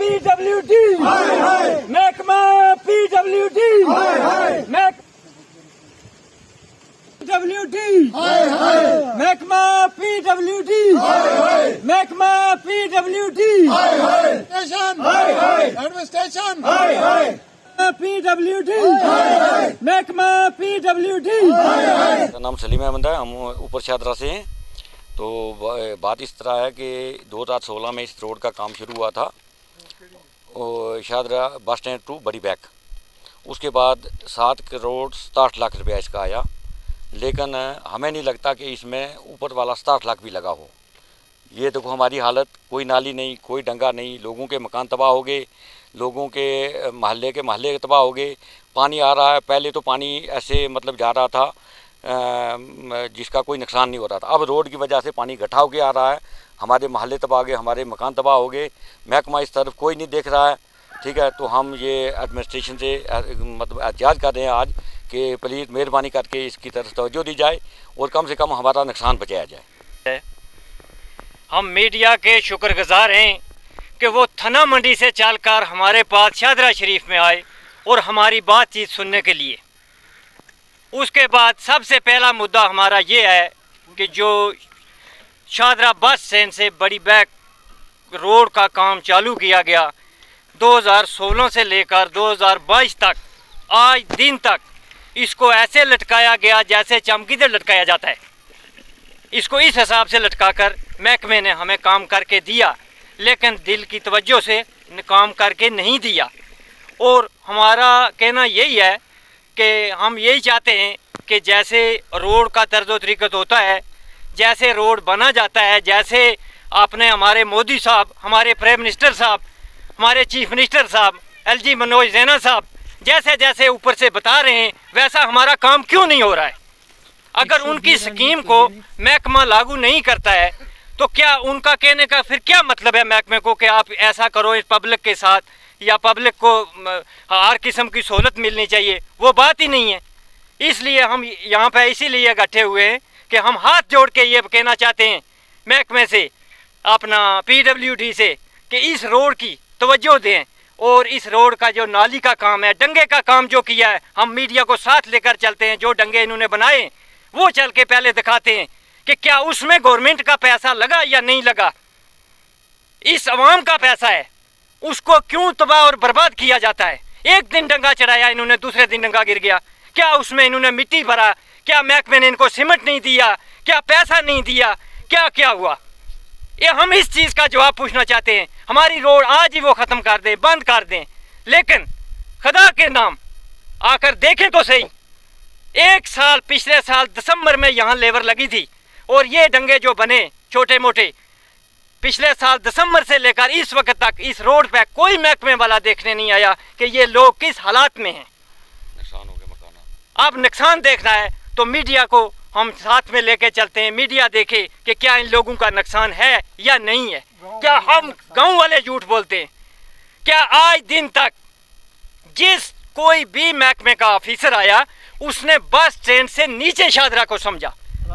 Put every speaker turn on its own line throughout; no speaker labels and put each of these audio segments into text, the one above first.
PWD, महकमा PWD, महकमा PWD, महकमा पीडब्ल्यूडी,
एडमिनिस्ट्रेशन
पीडब्ल्यूडी, महकमा पीडब्ल्यूडी।
मेरा नाम सलीम अहमद है, हम ऊपर शादरा से हैं। तो बात इस तरह है कि 2016 में इस रोड का काम शुरू हुआ था और शादरा बस स्टैंड टू बड़ी बैक। उसके बाद 7 करोड़ 67 लाख रुपया इसका आया, लेकिन हमें नहीं लगता कि इसमें ऊपर वाला 67 लाख भी लगा हो। ये देखो हमारी हालत, कोई नाली नहीं, कोई डंगा नहीं, लोगों के मकान तबाह हो गए, लोगों के महल्ले तबाह हो गए। पानी आ रहा है, पहले तो पानी ऐसे मतलब जा रहा था जिसका कोई नुकसान नहीं हो रहा था। अब रोड की वजह से पानी इकट्ठा होकर आ रहा है, हमारे महल्ले तबाह हो गए, हमारे मकान तबाह हो गए। महकमा इस तरफ कोई नहीं देख रहा है, ठीक है। तो हम ये एडमिनिस्ट्रेशन से मतलब एहतियात कर रहे हैं आज कि प्लीज़ मेहरबानी करके इसकी तरफ तवज्जो दी जाए और कम से कम हमारा नुकसान बचाया जाए।
हम मीडिया के शुक्रगुजार हैं कि वो थना मंडी से चलकर हमारे पास शादरा शरीफ में आए और हमारी बातचीत सुनने के लिए। उसके बाद सबसे पहला मुद्दा हमारा ये है कि जो शादरा बस स्टैंड से बड़ी बैक रोड का काम चालू किया गया 2016 से लेकर 2022 तक, आज दिन तक इसको ऐसे लटकाया गया जैसे चमकीदड़ लटकाया जाता है। इसको इस हिसाब से लटकाकर महकमे ने हमें काम करके दिया, लेकिन दिल की तवज्जो से काम करके नहीं दिया। और हमारा कहना यही है कि हम यही चाहते हैं कि जैसे रोड का तर्ज़ तरीक़त होता है, जैसे रोड बना जाता है, जैसे आपने हमारे मोदी साहब, हमारे प्राइम मिनिस्टर साहब, हमारे चीफ मिनिस्टर साहब LG मनोज सिन्हा साहब जैसे जैसे ऊपर से बता रहे हैं, वैसा हमारा काम क्यों नहीं हो रहा है? अगर उनकी स्कीम को महकमा लागू नहीं करता है तो क्या उनका कहने का फिर क्या मतलब है महकमे को कि आप ऐसा करो इस पब्लिक के साथ, या पब्लिक को हर किस्म की सहूलत मिलनी चाहिए? वो बात ही नहीं है। इसलिए हम यहाँ पे इसीलिए इकट्ठे हुए हैं कि हम हाथ जोड़ के ये कहना चाहते हैं महकमे से, अपना PWD से, कि इस रोड की तवज्जो दें और इस रोड का जो नाली का काम है, डंगे का काम जो किया है, हम मीडिया को साथ लेकर चलते हैं। जो डंगे इन्होंने बनाए वो चल के पहले दिखाते हैं कि क्या उसमें गवर्नमेंट का पैसा लगा या नहीं लगा। इस अवाम का पैसा है, उसको क्यों तबाह और बर्बाद किया जाता है? एक दिन डंगा चढ़ाया इन्होंने, दूसरे दिन डंगा गिर गया। क्या उसमें इन्होंने मिट्टी भरा? क्या महकमे ने इनको सीमेंट नहीं दिया? क्या पैसा नहीं दिया? क्या क्या हुआ? ये हम इस चीज़ का जवाब पूछना चाहते हैं। हमारी रोड आज ही वो ख़त्म कर दें, बंद कर दें, लेकिन खुदा के नाम आकर देखें तो सही। एक साल, पिछले साल दिसंबर में यहाँ लेबर लगी थी और ये डंगे जो बने छोटे मोटे, पिछले साल दिसंबर से लेकर इस वक्त तक इस रोड पे कोई महकमे वाला देखने नहीं आया कि ये लोग किस हालात में हैं।
नुकसान हो गया मकान।
अब नुकसान देखना है तो मीडिया को हम साथ में लेके चलते हैं, मीडिया देखे कि क्या इन लोगों का नुकसान है या नहीं है। क्या हम गांव वाले झूठ बोलते हैं? क्या आज दिन तक जिस कोई भी महकमे का ऑफिसर आया उसने बस स्टैंड से नीचे शादरा को समझा,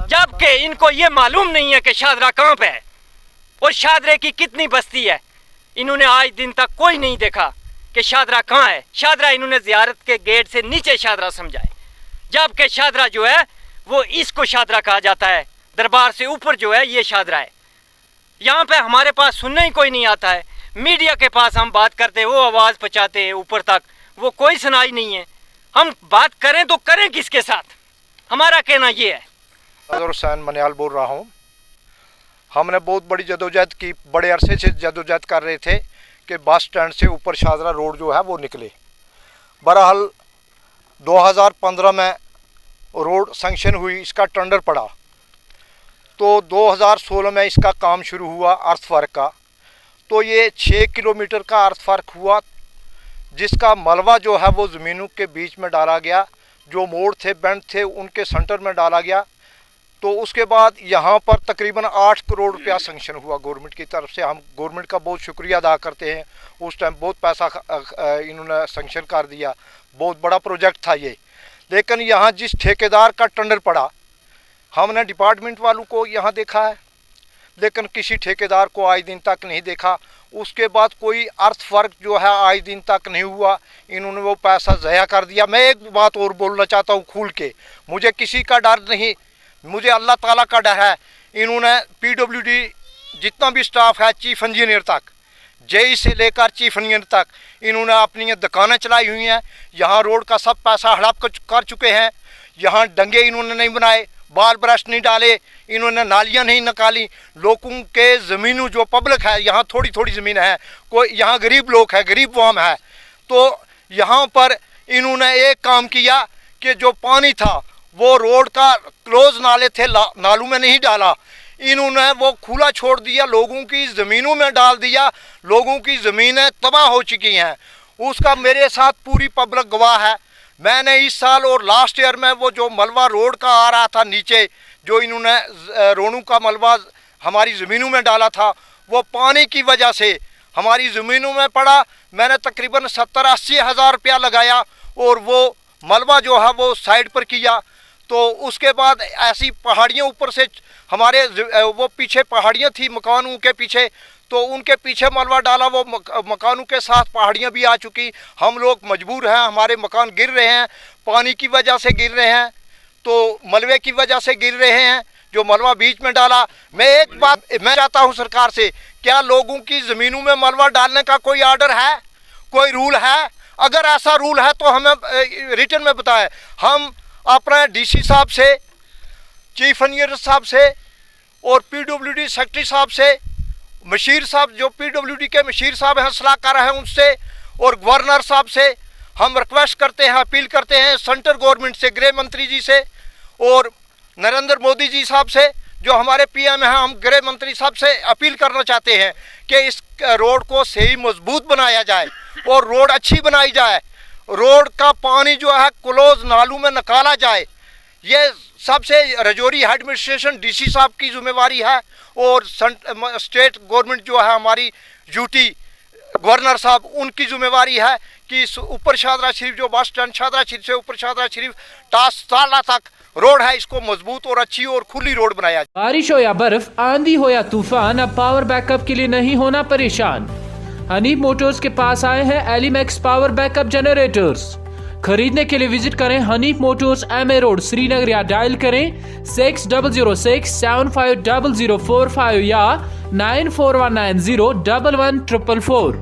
जबकि इनको ये मालूम नहीं है कि शादरा कहाँ पे है और शादरे की कितनी बस्ती है। इन्होंने आज दिन तक कोई नहीं देखा कि शादरा कहाँ है। शादरा इन्होंने ज़ियारत के गेट से नीचे शादरा समझा है, जबकि शादरा जो है वो इसको शादरा कहा जाता है। दरबार से ऊपर जो है ये शादरा है। यहाँ पे हमारे पास सुनने ही कोई नहीं आता है। मीडिया के पास हम बात करते हैं, वो आवाज़ पहुँचाते हैं ऊपर तक, वो कोई सुनाई नहीं है। हम बात करें तो करें किसके साथ? हमारा कहना ये है।
हुसैन मनियाल बोल रहा हूँ। हमने बहुत बड़ी जदोजहद की, बड़े अरसे से जदोजहद कर रहे थे कि बस स्टैंड से ऊपर शादरा रोड जो है वो निकले। बहरहाल 2015 में रोड सैंक्शन हुई, इसका टेंडर पड़ा, तो 2016 में इसका काम शुरू हुआ अर्थवर्क का। तो ये 6 किलोमीटर का अर्थवर्क हुआ, जिसका मलबा जो है वो ज़मीनों के बीच में डाला गया, जो मोड़ थे, बेंड थे, उनके सेंटर में डाला गया। तो उसके बाद यहाँ पर तकरीबन 8 करोड़ रुपया सैंक्शन हुआ गवर्नमेंट की तरफ से। हम गवर्नमेंट का बहुत शुक्रिया अदा करते हैं। उस टाइम बहुत पैसा इन्होंने सैंक्शन कर दिया, बहुत बड़ा प्रोजेक्ट था ये। लेकिन यहाँ जिस ठेकेदार का टेंडर पड़ा, हमने डिपार्टमेंट वालों को यहाँ देखा है, लेकिन किसी ठेकेदार को आज दिन तक नहीं देखा। उसके बाद कोई अर्थ वर्क जो है आज दिन तक नहीं हुआ, इन्होंने वो पैसा ज़ाया कर दिया। मैं एक बात और बोलना चाहता हूँ खुल के, मुझे किसी का डर नहीं, मुझे अल्लाह ताला का डर है। इन्होंने पीडब्ल्यूडी जितना भी स्टाफ है, चीफ इंजीनियर तक, जेई से लेकर चीफ इंजीनियर तक, इन्होंने अपनी दुकानें चलाई हुई हैं। यहाँ रोड का सब पैसा हड़प कर चुके हैं। यहाँ डंगे इन्होंने नहीं बनाए, बाल ब्रश नहीं डाले, इन्होंने नालियाँ नहीं निकाली। लोगों के ज़मीनों जो पब्लिक है, यहाँ थोड़ी थोड़ी ज़मीन है, कोई यहाँ गरीब लोग है, गरीब वाम है, तो यहाँ पर इन्होंने एक काम किया कि जो पानी था वो रोड का क्लोज नाले थे, नालों में नहीं डाला, इन्होंने वो खुला छोड़ दिया, लोगों की ज़मीनों में डाल दिया। लोगों की ज़मीनें तबाह हो चुकी हैं। उसका मेरे साथ पूरी पब्लिक गवाह है। मैंने इस साल और लास्ट ईयर में वो जो मलबा रोड का आ रहा था नीचे, जो इन्होंने रोनू का मलबा हमारी ज़मीनों में डाला था, वो पानी की वजह से हमारी ज़मीनों में पड़ा। मैंने तकरीबन 70-80 हज़ार रुपया लगाया और वो मलबा जो है वो साइड पर किया। तो उसके बाद ऐसी पहाड़ियाँ ऊपर से हमारे वो पीछे पहाड़ियाँ थी मकानों के पीछे, तो उनके पीछे मलबा डाला, वो मकानों के साथ पहाड़ियाँ भी आ चुकी। हम लोग मजबूर हैं, हमारे मकान गिर रहे हैं, पानी की वजह से गिर रहे हैं, तो मलबे की वजह से गिर रहे हैं, जो मलबा बीच में डाला। मैं एक बात मैं चाहता हूँ सरकार से, क्या लोगों की ज़मीनों में मलबा डालने का कोई ऑर्डर है, कोई रूल है? अगर ऐसा रूल है तो हमें रिटर्न में बताएं। हम अपने डीसी साहब से, चीफ इंजीनियर साहब से और पीडब्ल्यूडी सेक्रेटरी साहब से, मशीर साहब जो पीडब्ल्यूडी के मशीर साहब हैं, सलाहकार हैं, उनसे और गवर्नर साहब से हम रिक्वेस्ट करते हैं, अपील करते हैं सेंट्रल गवर्नमेंट से, गृह मंत्री जी से और नरेंद्र मोदी जी साहब से जो हमारे पीएम हैं, हम गृह मंत्री साहब से अपील करना चाहते हैं कि इस रोड को सही मजबूत बनाया जाए और रोड अच्छी बनाई जाए। रोड का पानी जो है क्लोज नालों में निकाला जाए। ये सबसे रजौरी एडमिनिस्ट्रेशन डीसी साहब की जिम्मेवारी है और स्टेट गवर्नमेंट जो है हमारी यूटी गवर्नर साहब, उनकी जिम्मेवारी है कि ऊपर शादरा शरीफ जो बस स्टैंड शादरा शरीफ से ऊपर शादरा शरीफ टासाला तक रोड है, इसको मजबूत और अच्छी और खुली रोड बनाया जाए।
बारिश हो या बर्फ, आंधी हो या तूफान, अब पावर बैकअप के लिए नहीं होना परेशान। हनीफ मोटर्स के पास आए हैं एलिमैक्स पावर बैकअप जनरेटर्स। खरीदने के लिए विजिट करें Hanif Motors, MA road, Srinagar, या डायल करें 6006750045 या 9419011444।